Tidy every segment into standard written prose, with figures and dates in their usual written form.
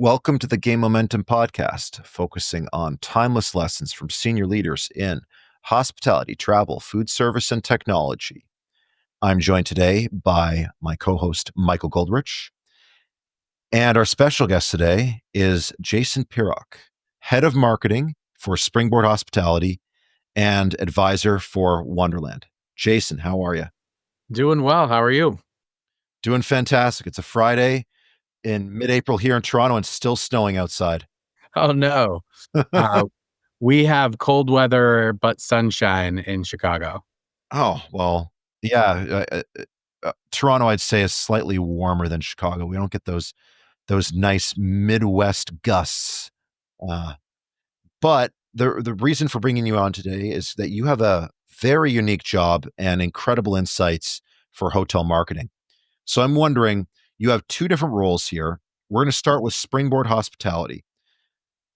Welcome to the Game Momentum podcast, focusing on timeless lessons from senior leaders in hospitality, travel, food service, and technology. I'm joined today by my co-host, Michael Goldrich. And our special guest today is Jason Pirock, head of marketing for Springboard Hospitality and advisor for Wanderland. Jason, how are you? Doing well. How are you? Doing fantastic. It's a Friday in mid-April here in Toronto and still snowing outside. Oh, no. We have cold weather, but sunshine in Chicago. Oh, well, yeah, Toronto, I'd say, is slightly warmer than Chicago. We don't get those nice Midwest gusts. Uh, but the reason for bringing you on today is that you have a very unique job and incredible insights for hotel marketing. So I'm wondering, you have two different roles here. We're going to start with Springboard Hospitality.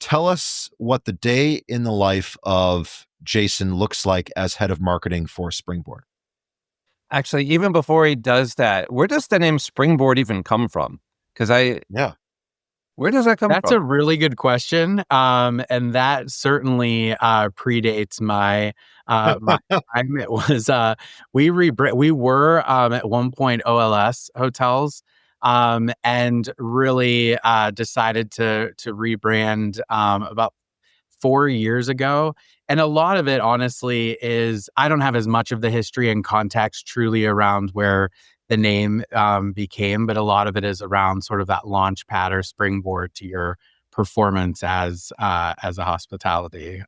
Tell us what the day in the life of Jason looks like as head of marketing for Springboard. Actually, even before he does that, where does the name Springboard even come from? Yeah. Where does that come That's from? a really good question. And that certainly predates my my time. It was we were at one point OLS hotels, and really decided to rebrand about 4 years ago. And a lot of it, honestly, is I don't have as much of the history and context truly around where the name became, but a lot of it is around sort of that launch pad or springboard to your performance as a hospitality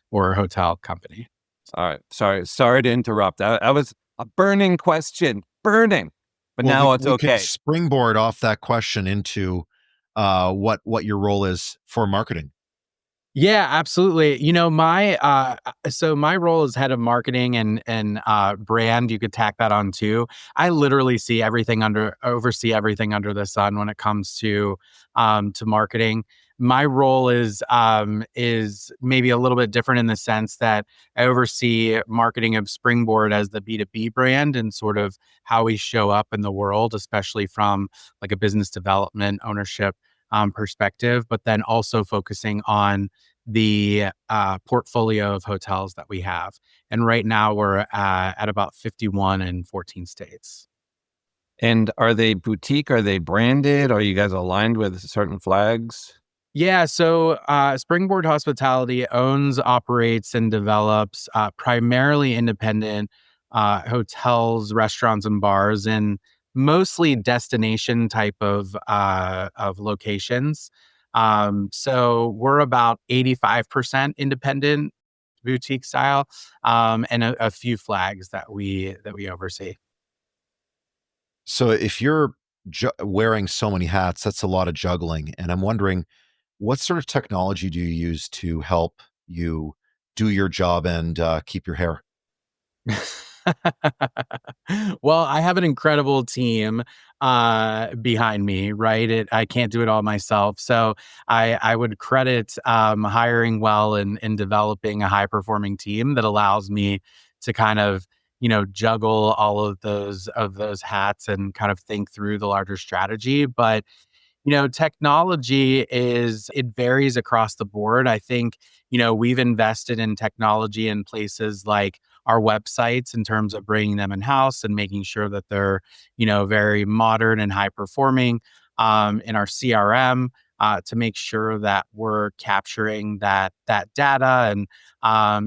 or hotel company. All right. Sorry to interrupt. That was a burning question. Burning. But Well, now it's we can okay. springboard off that question into what your role is for marketing. Yeah, absolutely. You know, my role as head of marketing and brand, you could tack that on too. I literally oversee everything under the sun when it comes to marketing. My role is maybe a little bit different in the sense that I oversee marketing of Springboard as the B2B brand and sort of how we show up in the world, especially from like a business development ownership perspective, but then also focusing on the portfolio of hotels that we have. And right now we're at about 51 in 14 states. And are they boutique? Are they branded? Are you guys aligned with certain flags? Yeah, so Springboard Hospitality owns, operates, and develops primarily independent hotels, restaurants, and bars in mostly destination type of locations. So we're about 85% independent boutique style, and a few flags that we oversee. So if you're wearing so many hats, that's a lot of juggling. And I'm wondering, what sort of technology do you use to help you do your job and keep your hair? Well, I have an incredible team behind me, right? I can't do it all myself. So I would credit hiring well and developing a high performing team that allows me to kind of, juggle all of those hats and kind of think through the larger strategy. But technology it varies across the board. I think, we've invested in technology in places like our websites in terms of bringing them in house and making sure that they're, very modern and high performing, in our CRM, to make sure that we're capturing that data and,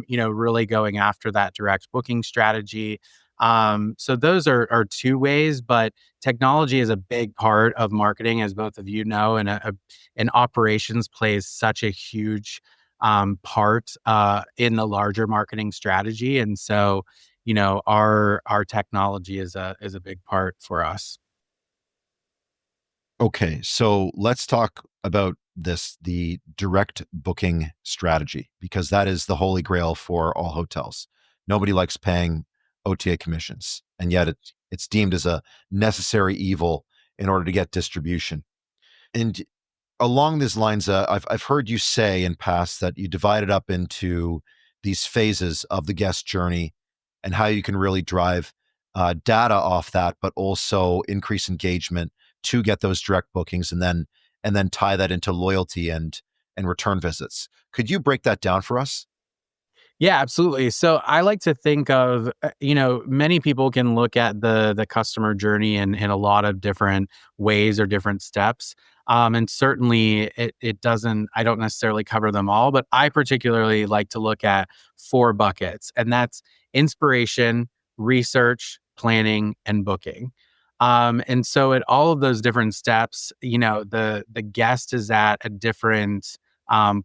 really going after that direct booking strategy. So those are two ways, but technology is a big part of marketing, as both of you know, and operations plays such a huge part in the larger marketing strategy. And so, our technology is a big part for us. Okay, so let's talk about the direct booking strategy, because that is the holy grail for all hotels. Nobody likes paying OTA commissions, and yet it's deemed as a necessary evil in order to get distribution. And along these lines, I've heard you say in past that you divide it up into these phases of the guest journey and how you can really drive data off that, but also increase engagement to get those direct bookings, and then and then tie that into loyalty and return visits. Could you break that down for us? Yeah, absolutely. So I like to think of, many people can look at the customer journey in a lot of different ways or different steps. And certainly it doesn't, I don't necessarily cover them all, but I particularly like to look at four buckets, and that's inspiration, research, planning, and booking. And so at all of those different steps, the guest is at a different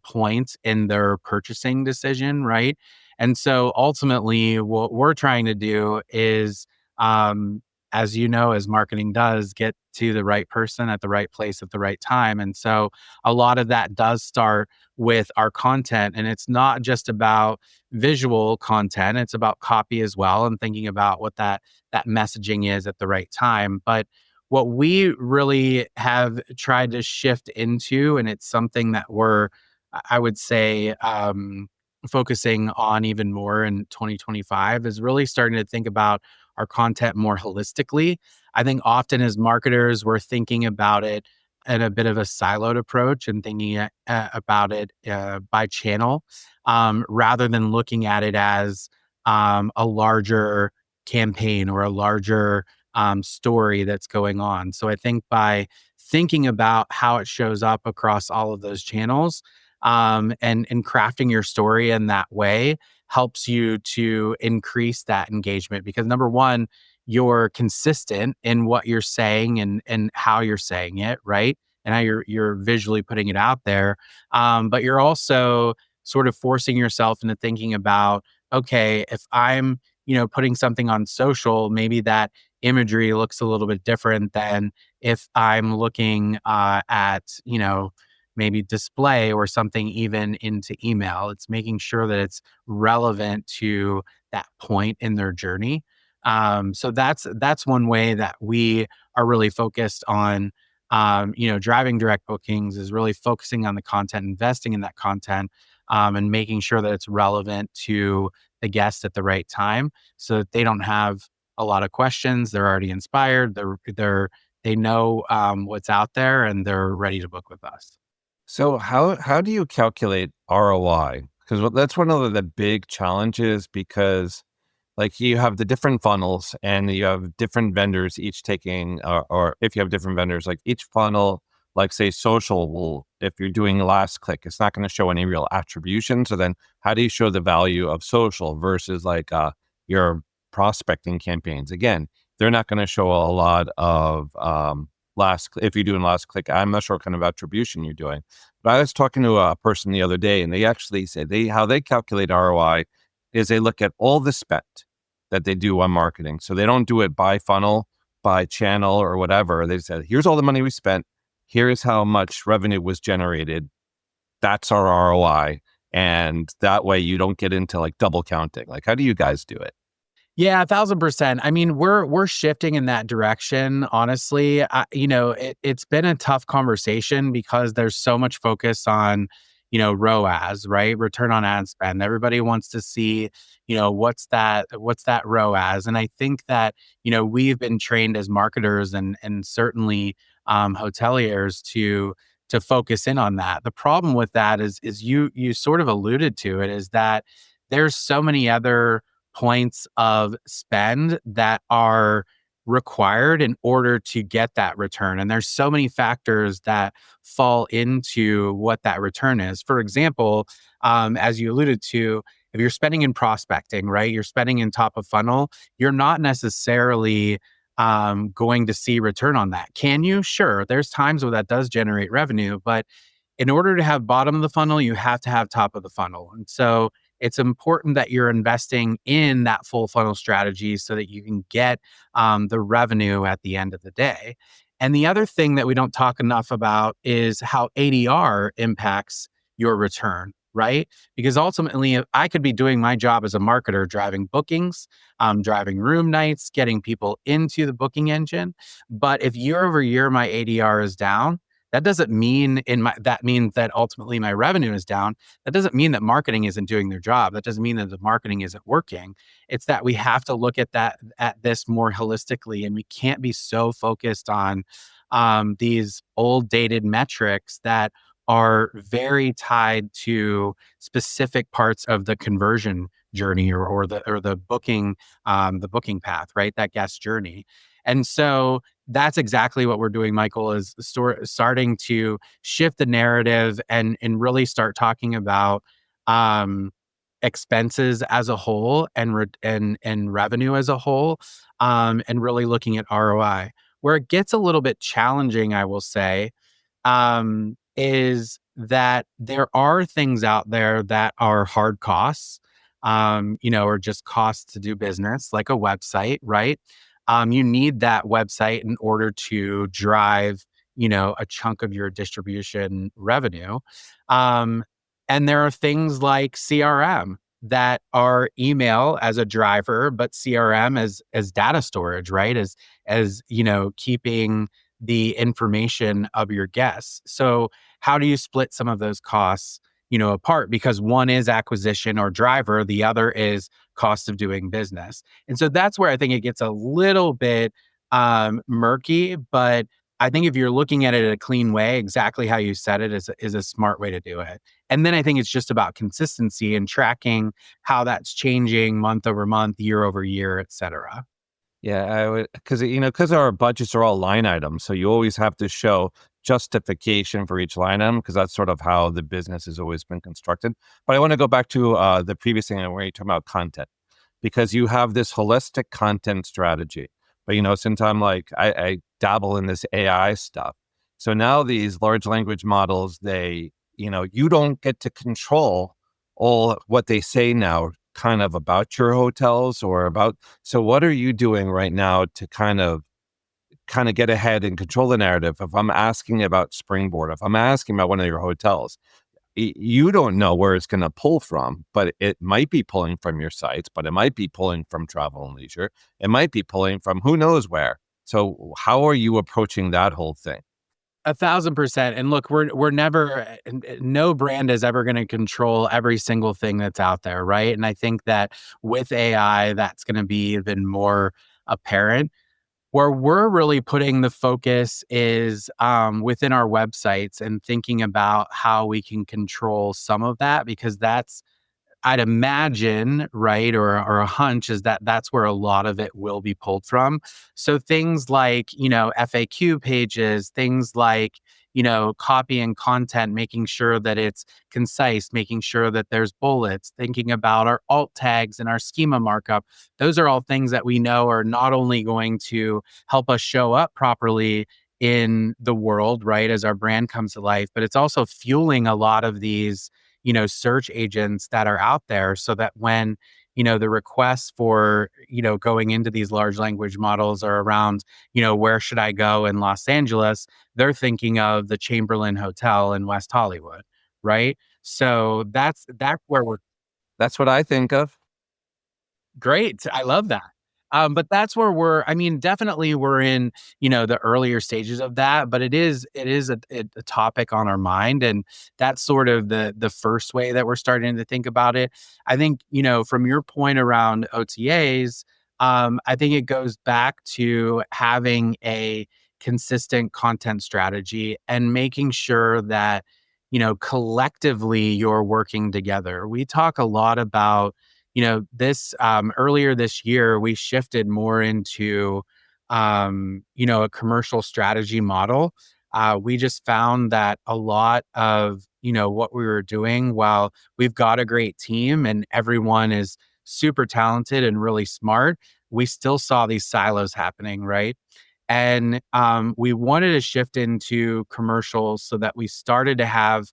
point in their purchasing decision, right? And so ultimately, what we're trying to do is, um, as you know, as marketing does, get to the right person at the right place at the right time. And so a lot of that does start with our content. And it's not just about visual content, it's about copy as well, and thinking about what that messaging is at the right time. But what we really have tried to shift into, and it's something that we're, I would say, focusing on even more in 2025, is really starting to think about our content more holistically. I think often as marketers, we're thinking about it in a bit of a siloed approach and thinking about it by channel, rather than looking at it as a larger campaign or a larger story that's going on. So I think by thinking about how it shows up across all of those channels, and crafting your story in that way helps you to increase that engagement, because number one, you're consistent in what you're saying and how you're saying it, right? And how you're visually putting it out there. But you're also sort of forcing yourself into thinking about, okay, if I'm, putting something on social, maybe that imagery looks a little bit different than if I'm looking at, maybe display or something even into email. It's making sure that it's relevant to that point in their journey. So that's one way that we are really focused on. Driving direct bookings is really focusing on the content, investing in that content, and making sure that it's relevant to the guest at the right time, so that they don't have a lot of questions. They're already inspired. They know what's out there, and they're ready to book with us. So how do you calculate ROI? Because that's one of the big challenges, because like you have the different funnels and you have different vendors each taking, or if you have different vendors, like each funnel, like say social will, if you're doing last click, it's not going to show any real attribution. So then how do you show the value of social versus like your prospecting campaigns? Again, they're not going to show a lot of if you're doing last click, I'm not sure what kind of attribution you're doing. But I was talking to a person the other day, and they actually said how they calculate ROI is they look at all the spend that they do on marketing. So they don't do it by funnel, by channel, or whatever. They said, here's all the money we spent. Here's how much revenue was generated. That's our ROI. And that way you don't get into like double counting. Like, how do you guys do it? Yeah, 1,000%. I mean, we're shifting in that direction. Honestly, it's been a tough conversation because there's so much focus on, ROAS, right? Return on ad spend. Everybody wants to see, what's that ROAS, and I think that we've been trained as marketers and certainly hoteliers to focus in on that. The problem with that is you sort of alluded to it, is that there's so many other points of spend that are required in order to get that return. And there's so many factors that fall into what that return is. For example, as you alluded to, if you're spending in prospecting, right, you're spending in top of funnel, you're not necessarily going to see return on that. Can you? Sure. There's times where that does generate revenue, but in order to have bottom of the funnel, you have to have top of the funnel. And so it's important that you're investing in that full funnel strategy so that you can get the revenue at the end of the day. And the other thing that we don't talk enough about is how ADR impacts your return, right? Because ultimately, if I could be doing my job as a marketer, driving bookings, driving room nights, getting people into the booking engine. But if year over year my ADR is down, that doesn't mean that means that ultimately my revenue is down. That doesn't mean that marketing isn't doing their job. That doesn't mean that the marketing isn't working. It's that we have to look at this more holistically, and we can't be so focused on these old dated metrics that are very tied to specific parts of the conversion journey or the booking path, right? That guest journey. And so that's exactly what we're doing, Michael, is starting to shift the narrative and really start talking about um, expenses as a whole and revenue as a whole, and really looking at ROI. Where it gets a little bit challenging, I will say, is that there are things out there that are hard costs, or just costs to do business, like a website, right? You need that website in order to drive, a chunk of your distribution revenue. Um, and there are things like CRM that are email as a driver, but CRM as data storage, right? As keeping the information of your guests. So how do you split some of those costs, apart? Because one is acquisition or driver, the other is cost of doing business. And so that's where I think it gets a little bit murky, but I think if you're looking at it in a clean way, exactly how you said it is a smart way to do it. And then I think it's just about consistency and tracking how that's changing month over month, year over year, et cetera. Yeah, I would, because our budgets are all line items, so you always have to show justification for each line item because that's sort of how the business has always been constructed. But I want to go back to the previous thing where you talk about content, because you have this holistic content strategy. But since I dabble in this AI stuff, so now these large language models, you don't get to control all what they say now kind of about your hotels or about. So what are you doing right now to kind of get ahead and control the narrative? If I'm asking about Springboard, if I'm asking about one of your hotels, you don't know where it's going to pull from, but it might be pulling from your sites, but it might be pulling from Travel and Leisure. It might be pulling from who knows where. So how are you approaching that whole thing? 1,000%. And look, we're never, no brand is ever going to control every single thing that's out there, right? And I think that with AI, that's going to be even more apparent. Where we're really putting the focus is within our websites and thinking about how we can control some of that, because that's, I'd imagine, right, or a hunch is that that's where a lot of it will be pulled from. So things like, FAQ pages, things like, copy and content, making sure that it's concise, making sure that there's bullets, thinking about our alt tags and our schema markup. Those are all things that we know are not only going to help us show up properly in the world, right, as our brand comes to life, but it's also fueling a lot of these search agents that are out there, so that when, the requests for, going into these large language models are around, where should I go in Los Angeles? They're thinking of the Chamberlain Hotel in West Hollywood, right? So that's where we're. That's what I think of. Great. I love that. But that's where I mean, definitely we're in, the earlier stages of that, but it is a topic on our mind. And that's sort of the first way that we're starting to think about it. I think, from your point around OTAs, I think it goes back to having a consistent content strategy and making sure that, collectively you're working together. We talk a lot about, this earlier this year, we shifted more into, a commercial strategy model. We just found that a lot of, what we were doing, while we've got a great team and everyone is super talented and really smart, we still saw these silos happening, right? And we wanted to shift into commercials so that we started to have,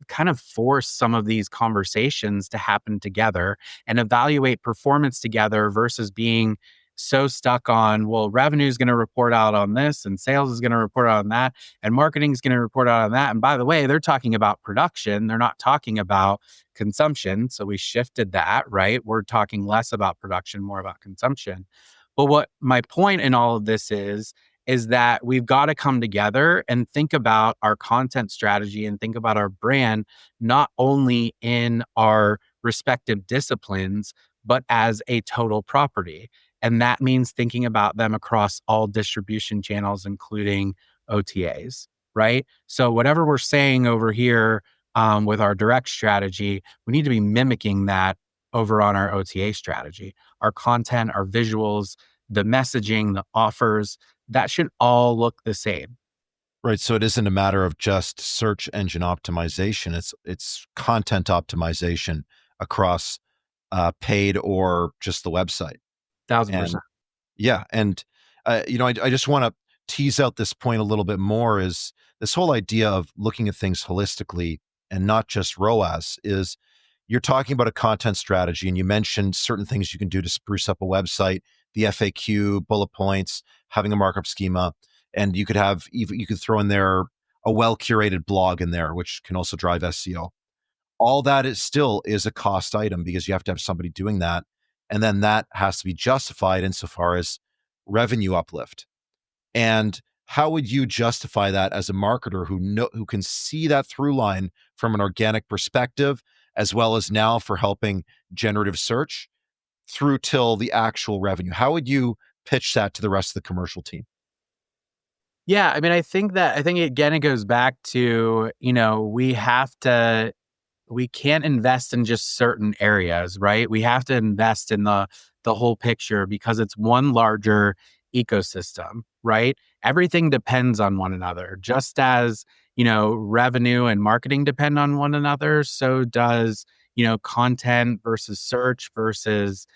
kind of force some of these conversations to happen together and evaluate performance together versus being so stuck on, well, revenue is going to report out on this and sales is going to report out on that and marketing is going to report out on that. And by the way, they're talking about production. They're not talking about consumption. So we shifted that, right? We're talking less about production, more about consumption. But what my point in all of this is that we've got to come together and think about our content strategy and think about our brand, not only in our respective disciplines, but as a total property. And that means thinking about them across all distribution channels, including OTAs, right? So whatever we're saying over here with our direct strategy, we need to be mimicking that over on our OTA strategy. Our content, our visuals, the messaging, the offers, that should all look the same. Right, so it isn't a matter of just search engine optimization, it's content optimization across, paid or just the website, and 1000%. yeah, and, I just wanna tease out this point a little bit more is this whole idea of looking at things holistically and not just ROAS is you're talking about a content strategy, and you mentioned certain things you can do to spruce up a website, the FAQ, bullet points, having a markup schema, and you could have even you could throw in there a well-curated blog in there, which can also drive SEO. All that is still is a cost item because you have to have somebody doing that, and then that has to be justified insofar as revenue uplift. And how would you justify that as a marketer who can see that through line from an organic perspective, as well as now for helping generative search through till the actual revenue? How would you pitch that to the rest of the commercial team? Yeah, I mean, I think again, it goes back to, we can't invest in just certain areas, right? We have to invest in the whole picture because it's one larger ecosystem, right? Everything depends on one another. Just as, revenue and marketing depend on one another, so does, content versus search versus,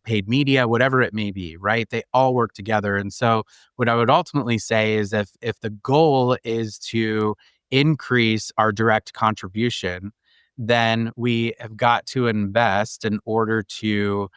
paid media, whatever it may be, right? They all work together. And so what I would ultimately say is if the goal is to increase our direct contribution, then we have got to invest in order to,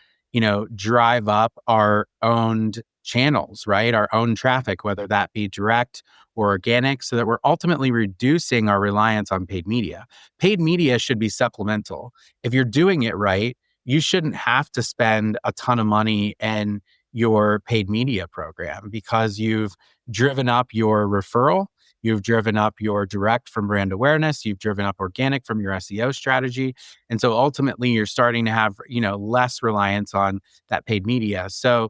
drive up our owned channels, right? Our own traffic, whether that be direct or organic, so that we're ultimately reducing our reliance on paid media. Paid media should be supplemental. If you're doing it right, you shouldn't have to spend a ton of money in your paid media program because you've driven up your referral. You've driven up your direct from brand awareness. You've driven up organic from your SEO strategy. And so ultimately you're starting to have, less reliance on that paid media. So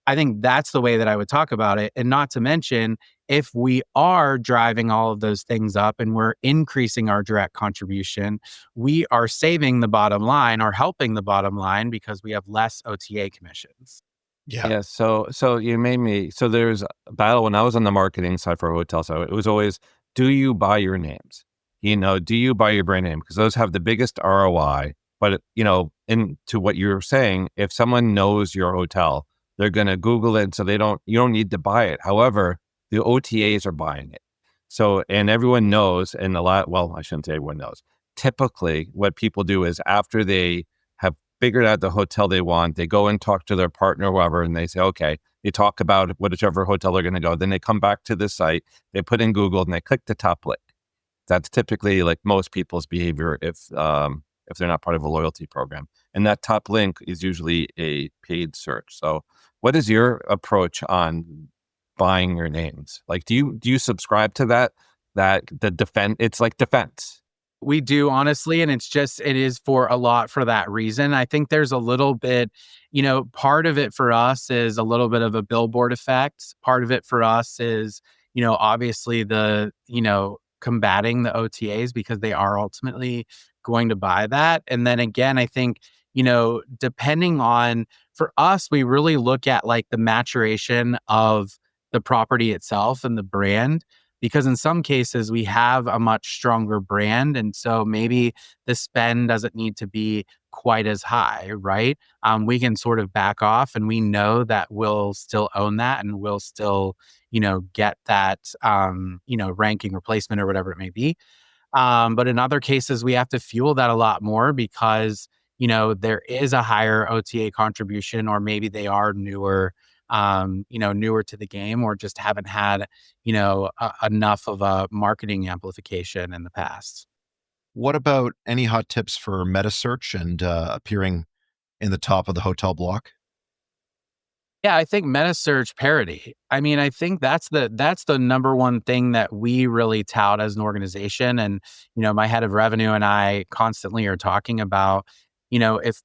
I think that's the way that I would talk about it. And not to mention, if we are driving all of those things up and we're increasing our direct contribution, we are saving the bottom line or helping the bottom line because we have less OTA commissions. Yeah. Yeah, so you made me so there's a battle when I was on the marketing side for a hotel, so it was always, do you buy your names? Do you buy your brand name? Because those have the biggest ROI. But into what you're saying, if someone knows your hotel, they're gonna Google it, so you don't need to buy it. However, the OTAs are buying it. So and everyone knows, and I shouldn't say everyone knows. Typically, what people do is after they have figured out the hotel they want. They go and talk to their partner, whoever, and they say, okay, they talk about whichever hotel they're going to go. Then they come back to the site, they put in Google and they click the top link. That's typically like most people's behavior if they're not part of a loyalty program. And that top link is usually a paid search. So what is your approach on buying your names? Like, do you subscribe to that the defense, it's like defense. We do honestly, and it is for a lot for that reason. I think there's a little bit, part of it for us is a little bit of a billboard effect. Part of it for us is, obviously combating the OTAs because they are ultimately going to buy that. And then again, I think, depending on for us, we really look at like the maturation of the property itself and the brand because in some cases we have a much stronger brand and so maybe the spend doesn't need to be quite as high, right? We can sort of back off and we know that we'll still own that and we'll still get that ranking replacement or whatever it may be. But in other cases, we have to fuel that a lot more because, there is a higher OTA contribution, or maybe they are newer, newer to the game, or just haven't had, enough of a marketing amplification in the past. What about any hot tips for meta search and, appearing in the top of the hotel block? Yeah, I think meta search parity. I mean, I think that's the number one thing that we really tout as an organization. And, my head of revenue and I constantly are talking about, if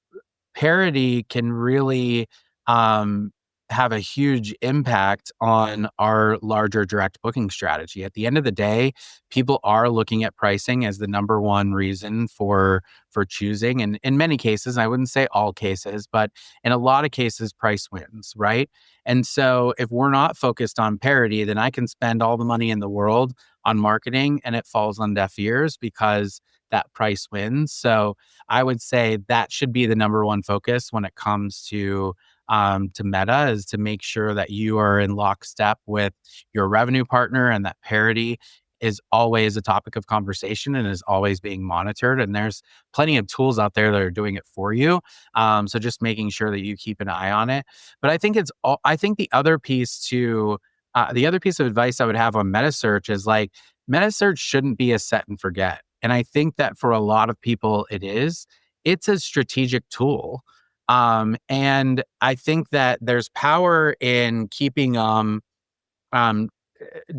parity can really, um, have a huge impact on our larger direct booking strategy. At the end of the day, people are looking at pricing as the number one reason for choosing. And in many cases, I wouldn't say all cases, but in a lot of cases, price wins, right? And so if we're not focused on parity, then I can spend all the money in the world on marketing and it falls on deaf ears because that price wins. So I would say that should be the number one focus when it comes to Meta, is to make sure that you are in lockstep with your revenue partner and that parity is always a topic of conversation and is always being monitored. And there's plenty of tools out there that are doing it for you. So just making sure that you keep an eye on it. But I think the other piece of advice I would have on meta search is like, meta search shouldn't be a set and forget. And I think that for a lot of people, it's a strategic tool. And I think that there's power in keeping um,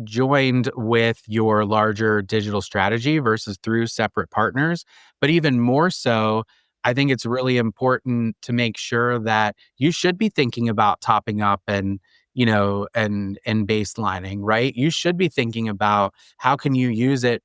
joined with your larger digital strategy versus through separate partners. But even more so, I think it's really important to make sure that you should be thinking about topping up and and baselining, right? You should be thinking about how can you use it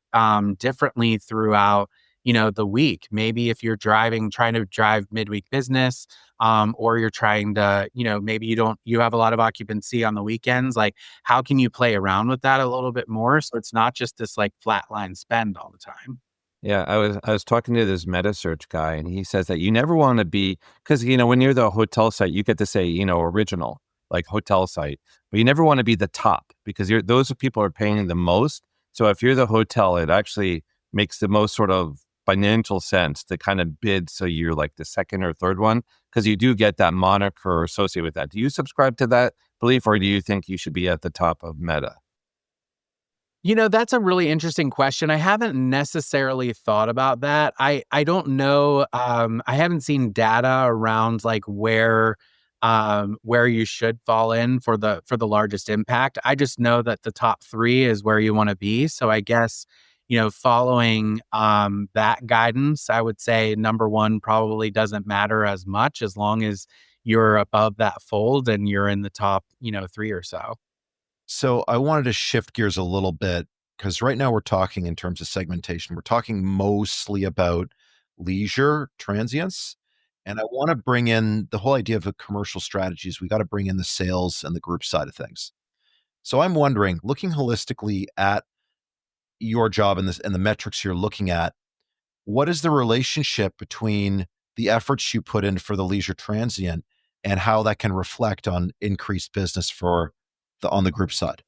differently throughout the week. Maybe if you're trying to drive midweek business, or you're trying to, maybe you have a lot of occupancy on the weekends, like how can you play around with that a little bit more so it's not just this like flatline spend all the time? Yeah, I was talking to this meta search guy, and he says that you never want to be, because when you're the hotel site, you get to say original, like hotel site, but you never want to be the top because those people are paying the most. So if you're the hotel, it actually makes the most sort of financial sense to kind of bid so you're like the second or third one, because you do get that moniker associated with that. Do you subscribe to that belief, or do you think you should be at the top of Meta? That's a really interesting question. I haven't necessarily thought about that. I don't know. I haven't seen data around like where you should fall in for the largest impact. I just know that the top three is where you want to be. So I guess following that guidance, I would say number one probably doesn't matter as much as long as you're above that fold and you're in the top three or so. So I wanted to shift gears a little bit because right now we're talking in terms of segmentation. We're talking mostly about leisure transients. And I want to bring in the whole idea of a commercial strategies. We got to bring in the sales and the group side of things. So I'm wondering, looking holistically at your job and this and the metrics you're looking at, what is the relationship between the efforts you put in for the leisure transient and how that can reflect on increased business for the on the group side?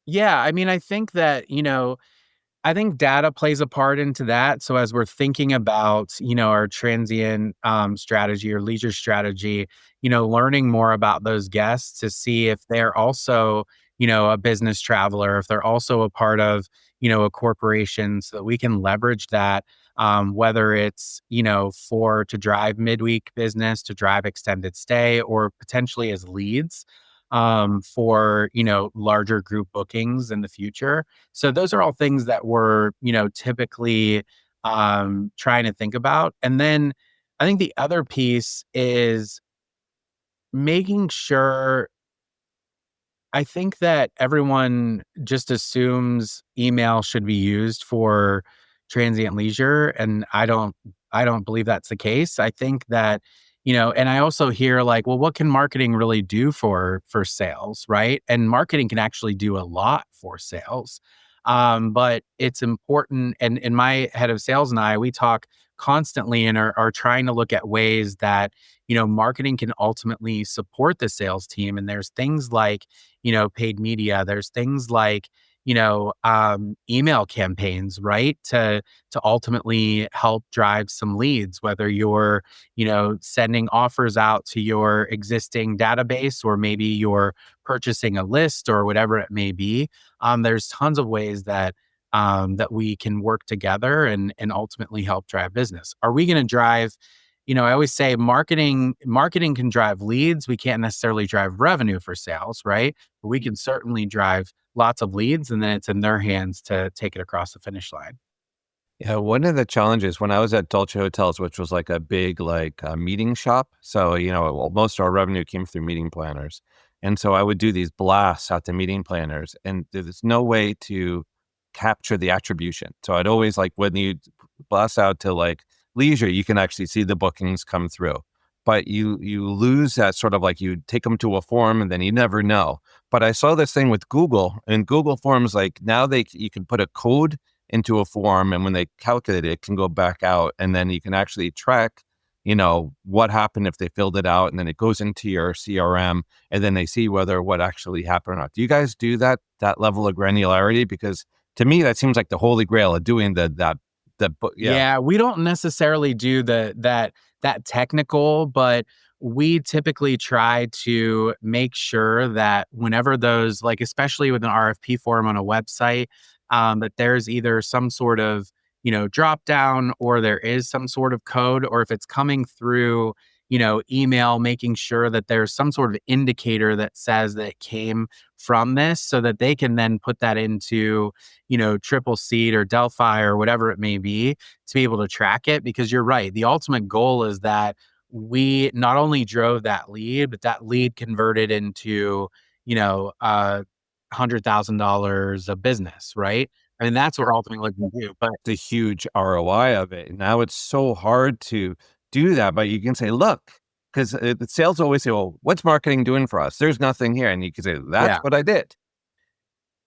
Yeah, I mean, I think that, I think data plays a part into that. So as we're thinking about, our transient strategy or leisure strategy, learning more about those guests to see if they're also, a business traveler, if they're also a part of, a corporation, so that we can leverage that, whether it's, for to drive midweek business, to drive extended stay, or potentially as leads for, larger group bookings in the future. So those are all things that we're, typically trying to think about. And then I think the other piece is making sure. I think that everyone just assumes email should be used for transient leisure, and I don't believe that's the case. I think that, and I also hear like, well, what can marketing really do for sales, right? And marketing can actually do a lot for sales. But it's important, and my head of sales and I, we talk constantly and are trying to look at ways that, marketing can ultimately support the sales team. And there's things like, paid media. There's things like, email campaigns, right? To ultimately help drive some leads, whether you're, sending offers out to your existing database, or maybe you're purchasing a list or whatever it may be. There's tons of ways that we can work together and ultimately help drive business. Are we going to drive? I always say marketing can drive leads. We can't necessarily drive revenue for sales, right? But we can certainly drive lots of leads, and then it's in their hands to take it across the finish line. Yeah, one of the challenges when I was at Dolce Hotels, which was like a big meeting shop. So, well, most of our revenue came through meeting planners. And so I would do these blasts out to meeting planners, and there's no way to capture the attribution. So I'd always like when you blast out to like leisure, you can actually see the bookings come through. But you lose that sort of like you take them to a form and then you never know. But I saw this thing with Google, and Google Forms, like now you can put a code into a form, and when they calculate it, it can go back out, and then you can actually track what happened if they filled it out, and then it goes into your CRM, and then they see whether what actually happened or not. Do you guys do that level of granularity? Because to me that seems like the holy grail of doing that book. Yeah. Yeah, we don't necessarily do that technical, but we typically try to make sure that whenever those, like especially with an RFP form on a website, that there's either some sort of drop down, or there is some sort of code, or if it's coming through email, making sure that there's some sort of indicator that says that it came from this, so that they can then put that into triple seat or Delphi or whatever it may be, to be able to track it. Because you're right, the ultimate goal is that we not only drove that lead, but that lead converted into, $100,000 of business, right? I mean, that's what we're ultimately looking to do. But The huge ROI of it. Now it's so hard to do that, but you can say, look, because the sales always say, well, what's marketing doing for us? There's nothing here. And you can say, that's yeah, what I did.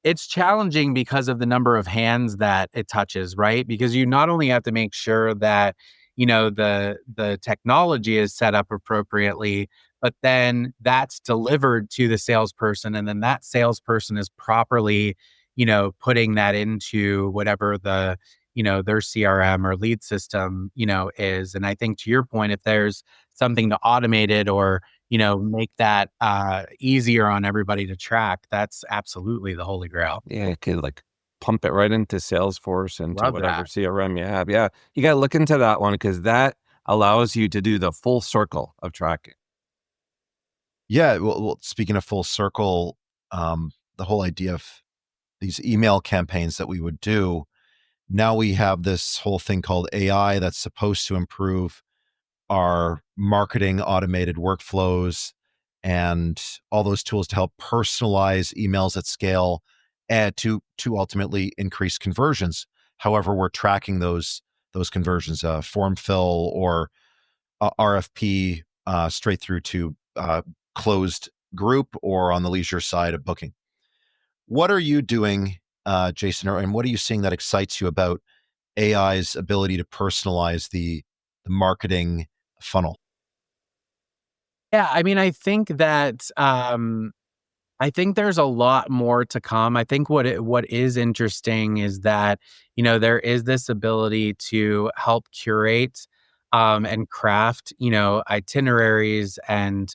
it's challenging because of the number of hands that it touches, right? Because you not only have to make sure that, the technology is set up appropriately, but then that's delivered to the salesperson, and then that salesperson is properly, putting that into whatever their CRM or lead system, is. And I think to your point, if there's something to automate it, or make that easier on everybody to track, that's absolutely the holy grail. Yeah, you could like pump it right into Salesforce, into Love whatever that. CRM you have. Yeah, you got to look into that one because that allows you to do the full circle of tracking. Yeah, well, speaking of full circle, the whole idea of these email campaigns that we would do, now we have this whole thing called AI that's supposed to improve our marketing automated workflows and all those tools to help personalize emails at scale and to ultimately increase conversions. However, we're tracking those conversions, form fill or RFP, straight through to closed group or on the leisure side of booking. What are you doing, Jason, and what are you seeing that excites you about AI's ability to personalize the marketing funnel? Yeah, I mean, I think there's a lot more to come. I think what is interesting is that, there is this ability to help curate, and craft, itineraries, and,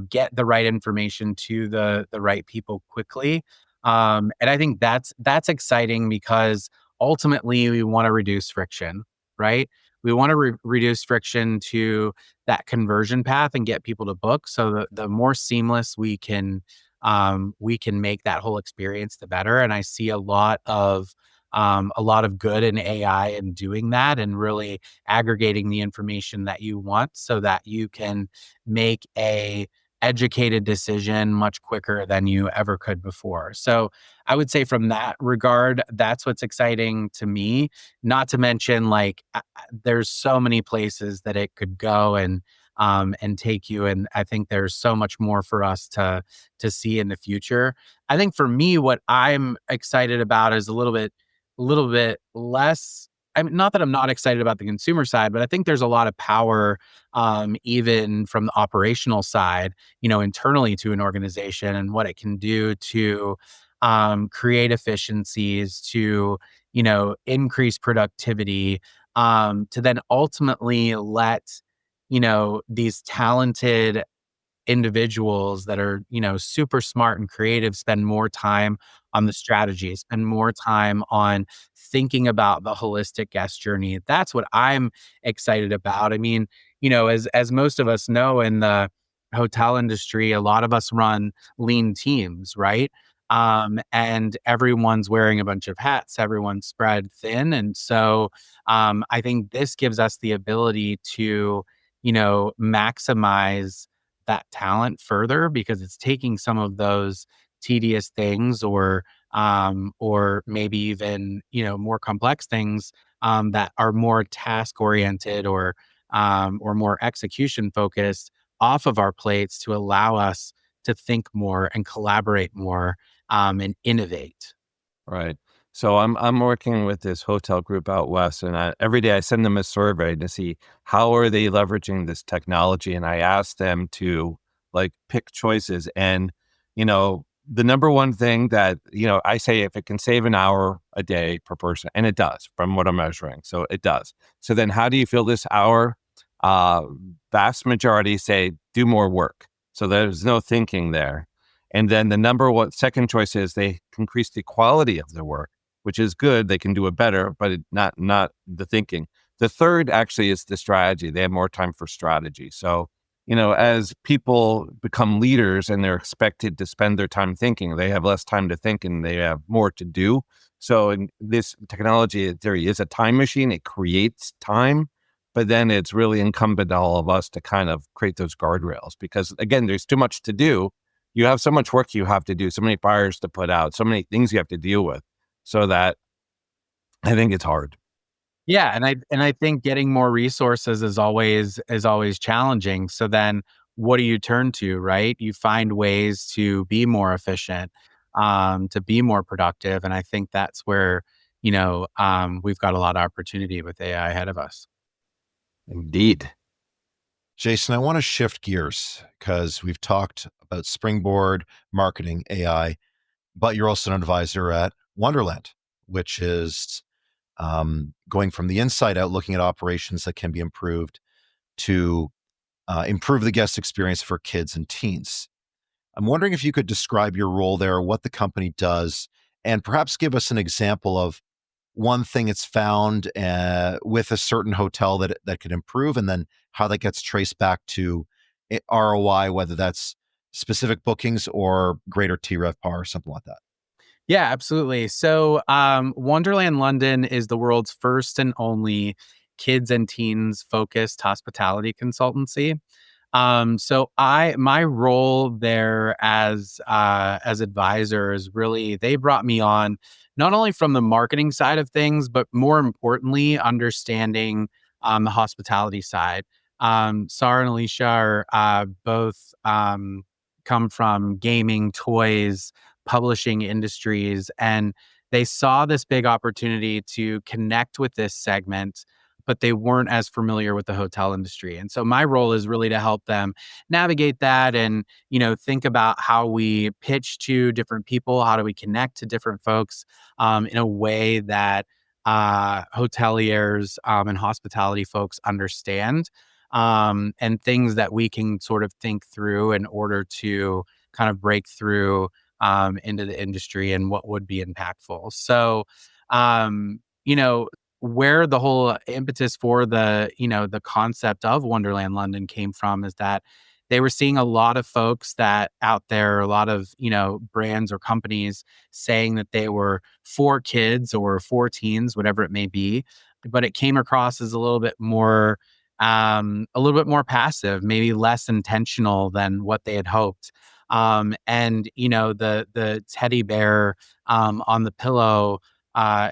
get the right information to the right people quickly. And I think that's exciting, because ultimately we want to reduce friction, right? We want to reduce friction to that conversion path and get people to book. So the more seamless we can make that whole experience, the better. And I see a lot of good in AI in doing that, and really aggregating the information that you want, so that you can make a educated decision much quicker than you ever could before. So I would say from that regard, that's what's exciting to me. Not to mention, like, there's so many places that it could go and take you. And I think there's so much more for us to see in the future. I think for me, what I'm excited about is a little bit less. I mean, not that I'm not excited about the consumer side, but I think there's a lot of power, even from the operational side, internally to an organization, and what it can do to create efficiencies, to increase productivity, to then ultimately let these talented individuals that are, super smart and creative spend more time on the strategy, spend more time on thinking about the holistic guest journey. That's what I'm excited about. I mean, as most of us know, in the hotel industry, a lot of us run lean teams, right? And everyone's wearing a bunch of hats, everyone's spread thin. And so I think this gives us the ability to, maximize that talent further because it's taking some of those tedious things or maybe even, more complex things that are more task oriented or more execution focused off of our plates to allow us to think more and collaborate more and innovate. Right. So I'm working with this hotel group out west, and every day I send them a survey to see how are they leveraging this technology, and I ask them to like pick choices. And the number one thing that I say, if it can save an hour a day per person, and it does from what I'm measuring, so it does. So then, how do you fill this hour? Uh, Vast majority say do more work. So there's no thinking there. And then the number one second choice is they increase the quality of their work, which is good. They can do it better, but not the thinking. The third actually is the strategy. They have more time for strategy. So, as people become leaders and they're expected to spend their time thinking, they have less time to think and they have more to do. So in this technology in theory is a time machine. It creates time, but then it's really incumbent on all of us to kind of create those guardrails because again, there's too much to do. You have so much work you have to do, so many fires to put out, so many things you have to deal with, so that I think it's hard. Yeah, and I think getting more resources is always challenging. So then what do you turn to, right? You find ways to be more efficient, to be more productive. And I think that's where, we've got a lot of opportunity with AI ahead of us. Indeed. Jason, I want to shift gears because we've talked about Springboard, marketing, AI, but you're also an advisor at Wanderland, which is going from the inside out, looking at operations that can be improved to improve the guest experience for kids and teens. I'm wondering if you could describe your role there, what the company does, and perhaps give us an example of one thing it's found with a certain hotel that could improve, and then how that gets traced back to ROI, whether that's specific bookings or greater TRevPAR or something like that. Yeah, absolutely. So, Wonderland London is the world's first and only kids and teens focused hospitality consultancy. So my role there as advisor is really they brought me on not only from the marketing side of things, but more importantly, understanding the hospitality side. Sarah and Alicia are both come from gaming, toys, publishing industries, and they saw this big opportunity to connect with this segment, but they weren't as familiar with the hotel industry. And so my role is really to help them navigate that and, think about how we pitch to different people, how do we connect to different folks in a way that hoteliers and hospitality folks understand, and things that we can sort of think through in order to kind of break through into the industry and what would be impactful. So, where the whole impetus for the concept of Wonderland London came from is that they were seeing a lot of folks that out there, a lot of, brands or companies saying that they were for kids or for teens, whatever it may be, but it came across as a little bit more passive, maybe less intentional than what they had hoped. And the teddy bear on the pillow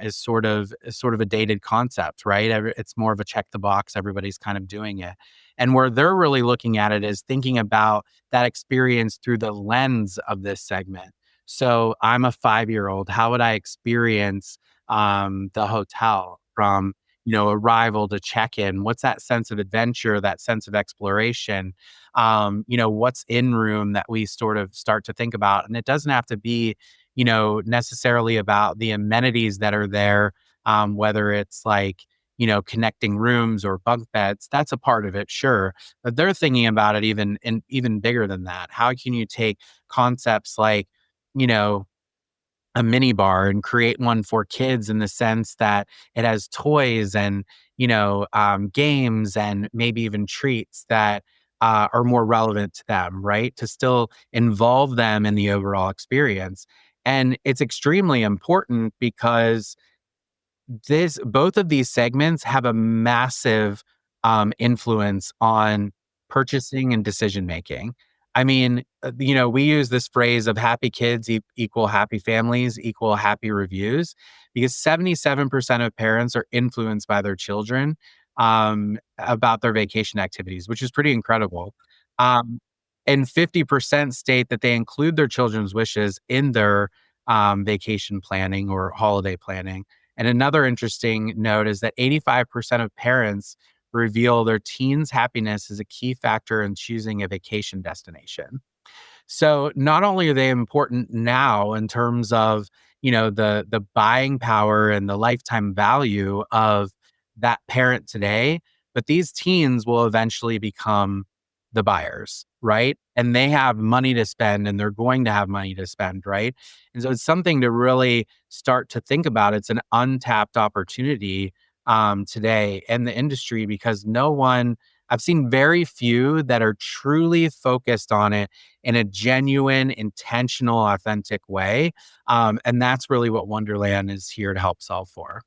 is sort of a dated concept, right? It's more of a check the box. Everybody's kind of doing it, and where they're really looking at it is thinking about that experience through the lens of this segment. So I'm a 5-year old. How would I experience the hotel from arrival to check in? What's that sense of adventure? That sense of exploration? What's in room that we sort of start to think about, and it doesn't have to be necessarily about the amenities that are there, whether it's like, connecting rooms or bunk beds. That's a part of it, sure. But they're thinking about it even bigger than that. How can you take concepts like, you know, a mini bar and create one for kids in the sense that it has toys and games and maybe even treats that are more relevant to them, right? To still involve them in the overall experience. And it's extremely important because both of these segments have a massive influence on purchasing and decision making. I mean, we use this phrase of happy kids equal happy families equal happy reviews, because 77% of parents are influenced by their children about their vacation activities, which is pretty incredible. Um, and 50% state that they include their children's wishes in their vacation planning or holiday planning. And another interesting note is that 85% of parents reveal their teens' happiness as a key factor in choosing a vacation destination. So not only are they important now in terms of, the buying power and the lifetime value of that parent today, but these teens will eventually become the buyers, right? And they have money to spend and they're going to have money to spend, right? And so it's something to really start to think about. It's an untapped opportunity today in the industry, because I've seen very few that are truly focused on it in a genuine, intentional, authentic way. And that's really what Wonderland is here to help solve for.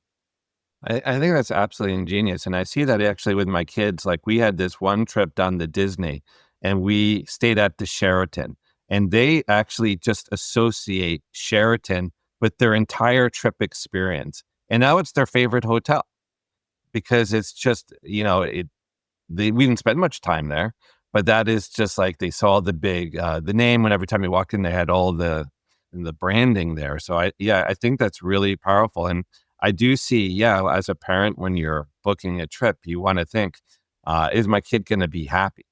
I think that's absolutely ingenious. And I see that actually with my kids. Like we had this one trip down to Disney and we stayed at the Sheraton, and they actually just associate Sheraton with their entire trip experience. And now it's their favorite hotel because it's just, we didn't spend much time there, but that is just like they saw the name, and every time you walked in, they had all the branding there. So I think that's really powerful. And I do see, yeah, as a parent, when you're booking a trip, you want to think, is my kid going to be happy?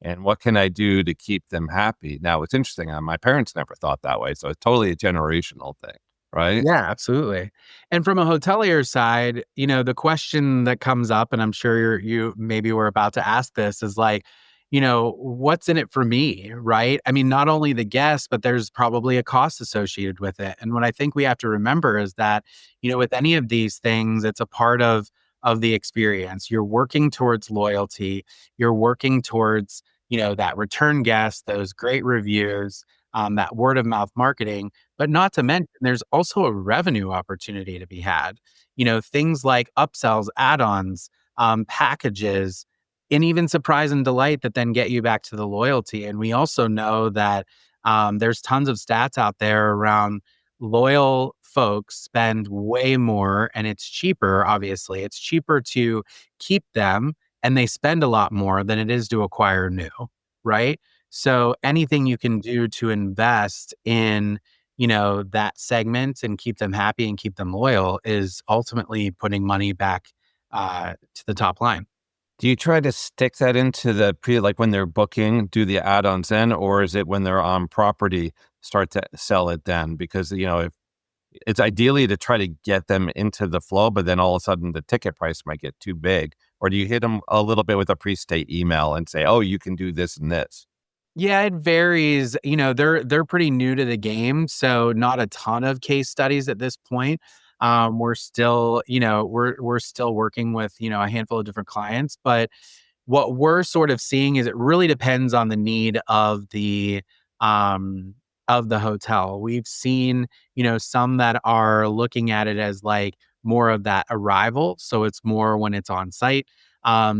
And what can I do to keep them happy? Now, it's interesting. My parents never thought that way. So it's totally a generational thing, right? Yeah, absolutely. And from a hotelier side, the question that comes up, and I'm sure you maybe were about to ask this, is like, what's in it for me, right? I mean, not only the guest, but there's probably a cost associated with it. And what I think we have to remember is that, with any of these things, it's a part of the experience. You're working towards loyalty. You're working towards, that return guest, those great reviews, that word of mouth marketing. But not to mention, there's also a revenue opportunity to be had. Things like upsells, add-ons, packages, and even surprise and delight that then get you back to the loyalty. And we also know that there's tons of stats out there around loyal folks spend way more, and it's cheaper, obviously. It's cheaper to keep them, and they spend a lot more than it is to acquire new, right? So anything you can do to invest in, that segment and keep them happy and keep them loyal is ultimately putting money back to the top line. Do you try to stick that into like when they're booking, do the add-ons then, or is it when they're on property, start to sell it then? Because, if it's ideally to try to get them into the flow, but then all of a sudden the ticket price might get too big. Or do you hit them a little bit with a pre-state email and say, oh, you can do this and this? Yeah, it varies. They're pretty new to the game, so not a ton of case studies at this point. We're still, we're still working with, a handful of different clients, but what we're sort of seeing is it really depends on the need um of the hotel. We've seen, some that are looking at it as like more of that arrival, so it's more when it's on site.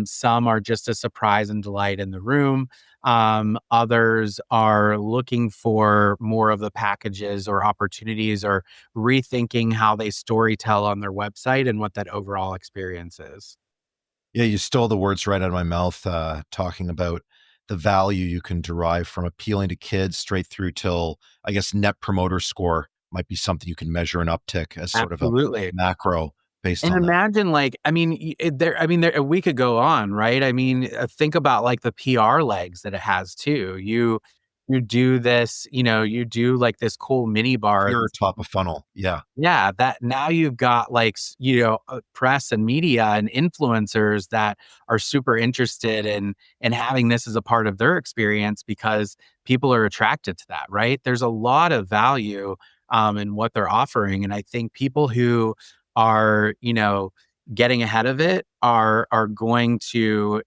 Some are just a surprise and delight in the room. Others are looking for more of the packages or opportunities, or rethinking how they story tell on their website and what that overall experience is. Yeah, you stole the words right out of my mouth, talking about the value you can derive from appealing to kids straight through till, I guess, net promoter score might be something you can measure an uptick as sort of a Absolutely. macro based And on that. imagine, like, I mean, we could go on, right? I mean, think about like the PR legs that it has too. You do this, you do like this cool mini bar. Pure top of funnel. Yeah. Yeah, that now you've got like, press and media and influencers that are super interested in having this as a part of their experience, because people are attracted to that, right? There's a lot of value in what they're offering, and I think people who are, getting ahead of it are going to,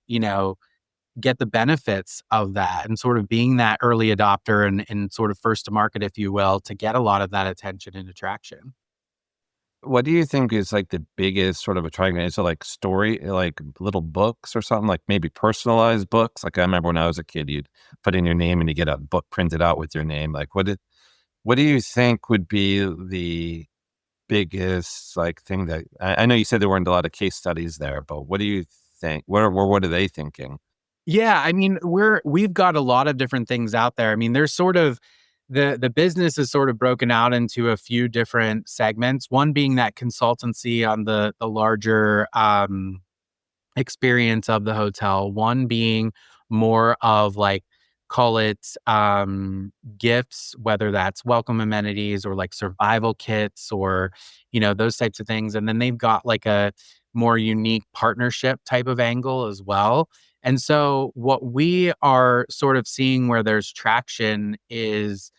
get the benefits of that, and sort of being that early adopter and sort of first to market, if you will, to get a lot of that attention and attraction. What do you think is like the biggest sort of attraction? Is it like story, like little books or something, like maybe personalized books? Like I remember when I was a kid, you'd put in your name and you get a book printed out with your name. Like what do you think would be the biggest like thing that I know you said there weren't a lot of case studies there, but what do you think? What are they thinking? Yeah, I mean, we've got a lot of different things out there. I mean, there's sort of the business is sort of broken out into a few different segments. One being that consultancy on the larger experience of the hotel, one being more of like, call it gifts, whether that's welcome amenities or like survival kits or those types of things. And then they've got like a more unique partnership type of angle as well. And so what we are sort of seeing where there's traction is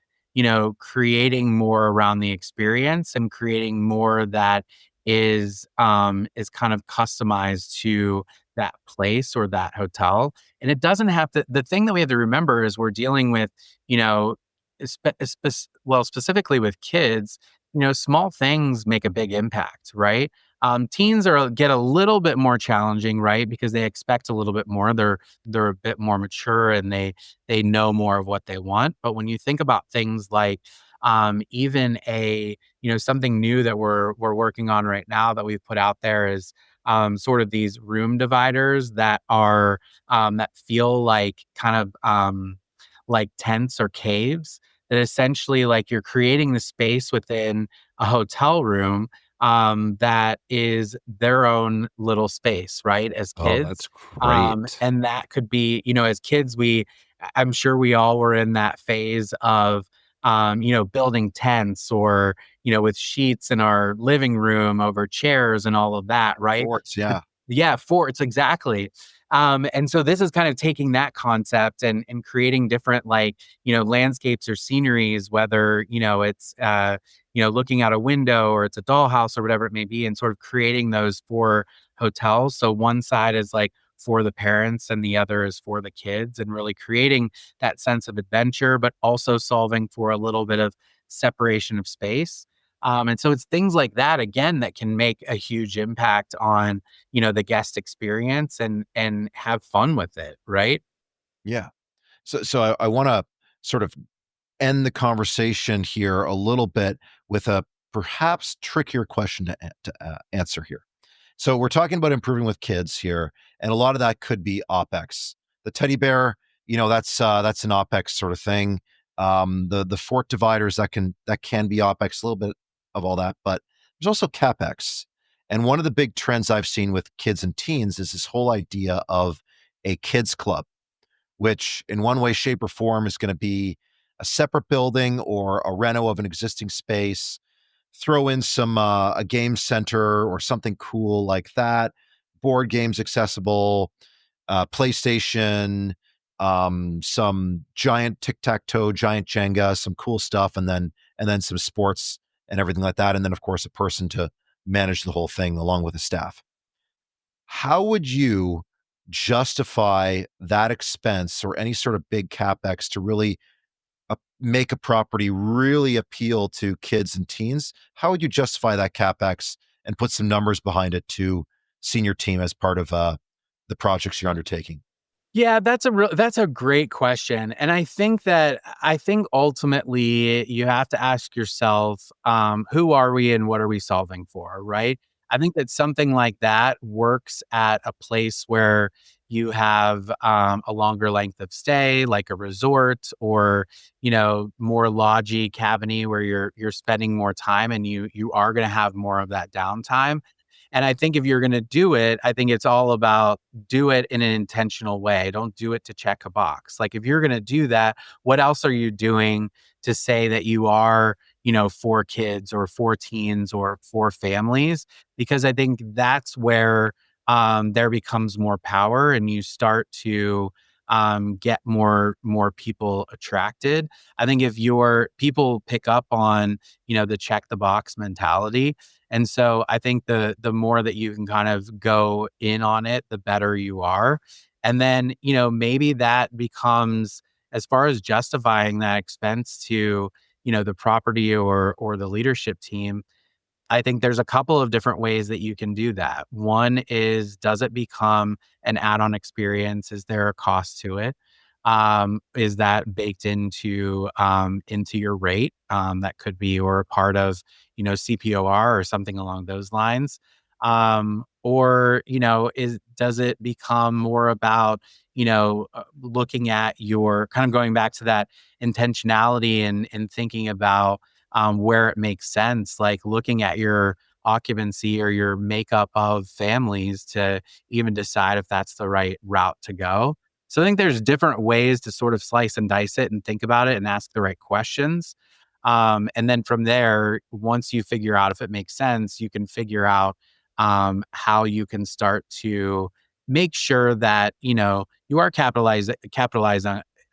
creating more around the experience and creating more that is kind of customized to that place or that hotel. And it doesn't have to, the thing that we have to remember is we're dealing with, you know, specifically with kids, small things make a big impact, right? Teens get a little bit more challenging, right? Because they expect a little bit more. They're a bit more mature and they know more of what they want. But when you think about things like even something new that we're working on right now that we've put out there is sort of these room dividers that are that feel like kind of like tents or caves, that essentially like you're creating the space within a hotel room that is their own little space, right? As Oh, kids. that's great. And that could be, as kids, I'm sure we all were in that phase of, building tents or, with sheets in our living room over chairs and all of that, right? Forts, But yeah. yeah, forts, exactly. And so this is kind of taking that concept and creating different like, landscapes or sceneries, whether, it's looking out a window or it's a dollhouse or whatever it may be, and sort of creating those for hotels. So one side is like for the parents and the other is for the kids, and really creating that sense of adventure, but also solving for a little bit of separation of space. And so it's things like that again that can make a huge impact on the guest experience and have fun with it, right? Yeah. So I wanna sort of end the conversation here a little bit with a perhaps trickier question to answer here. So we're talking about improving with kids here, and a lot of that could be OpEx. The teddy bear, that's an OpEx sort of thing. The fort dividers that can be OpEx, a little bit of all that, but there's also CapEx. And one of the big trends I've seen with kids and teens is this whole idea of a kids club, which in one way, shape, or form is going to be a separate building or a reno of an existing space. Throw in some a game center or something cool like that. Board games accessible, PlayStation, some giant tic tac toe, giant Jenga, some cool stuff, and then some sports and everything like that, and then of course a person to manage the whole thing along with the staff. How would you justify that expense or any sort of big capex to really make a property really appeal to kids and teens? How would you justify that capex and put some numbers behind it to senior team as part of the projects you're undertaking? Yeah, that's a great question. And I think ultimately you have to ask yourself, who are we and what are we solving for, right? I think that something like that works at a place where you have a longer length of stay, like a resort, or more lodgy cabiny where you're spending more time and you are going to have more of that downtime. And I think if you're going to do it, I think it's all about do it in an intentional way. Don't do it to check a box. Like if you're going to do that, what else are you doing to say that you are, for kids or for teens or for families? Because I think that's where there becomes more power and you start to get more people attracted. I think if your people pick up on, the check the box mentality, and so I think the more that you can kind of go in on it, the better you are. And then, maybe that becomes, as far as justifying that expense to, the property or the leadership team, I think there's a couple of different ways that you can do that. One is, does it become an add-on experience? Is there a cost to it? Is that baked into your rate? That could be, or a part of, CPOR or something along those lines. Or, does it become more about, looking at your, kind of going back to that intentionality and thinking about where it makes sense, like looking at your occupancy or your makeup of families to even decide if that's the right route to go. So I think there's different ways to sort of slice and dice it and think about it and ask the right questions. And then from there, once you figure out if it makes sense, you can figure out how you can start to make sure that, you are capitalize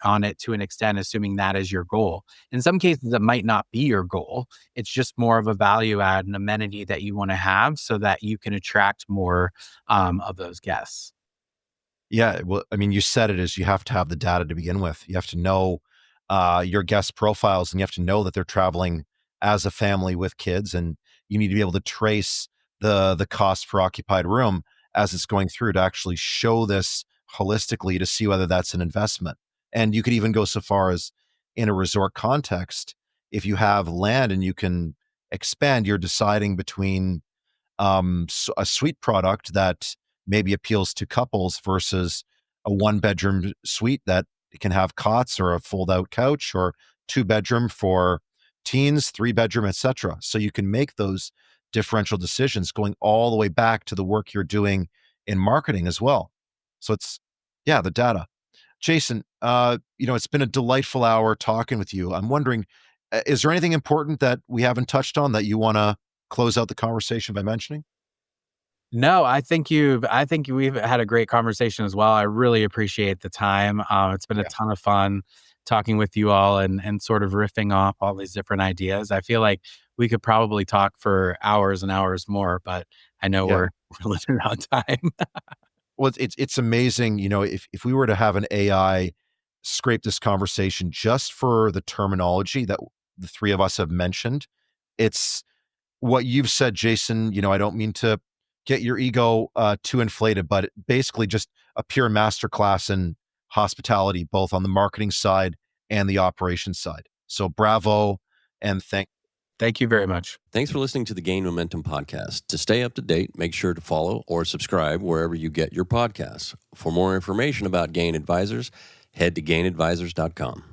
on it to an extent, assuming that is your goal. In some cases, it might not be your goal. It's just more of a value add, an amenity that you want to have so that you can attract more of those guests. Yeah, well, I mean, you said it is you have to have the data to begin with. You have to know your guest profiles, and you have to know that they're traveling as a family with kids, and you need to be able to trace the cost per occupied room as it's going through to actually show this holistically to see whether that's an investment. And you could even go so far as, in a resort context, if you have land and you can expand, you're deciding between a suite product that maybe appeals to couples versus a one bedroom suite that can have cots or a fold out couch, or two bedroom for teens, three bedroom, etc. So you can make those differential decisions going all the way back to the work you're doing in marketing as well. So it's, yeah, the data. Jason, it's been a delightful hour talking with you. I'm wondering, is there anything important that we haven't touched on that you want to close out the conversation by mentioning? No, I think we've had a great conversation as well. I really appreciate the time. It's been a Yeah. ton of fun talking with you all and sort of riffing off all these different ideas. I feel like we could probably talk for hours and hours more, but I know Yeah. we're limited on time. Well, it's amazing, if we were to have an AI scrape this conversation just for the terminology that the three of us have mentioned, it's what you've said, Jason. I don't mean to get your ego too inflated, but basically just a pure masterclass in hospitality, both on the marketing side and the operations side. So bravo, and Thank you very much. Thanks for listening to the Gain Momentum podcast. To stay up to date, make sure to follow or subscribe wherever you get your podcasts. For more information about Gain Advisors, head to gainadvisors.com.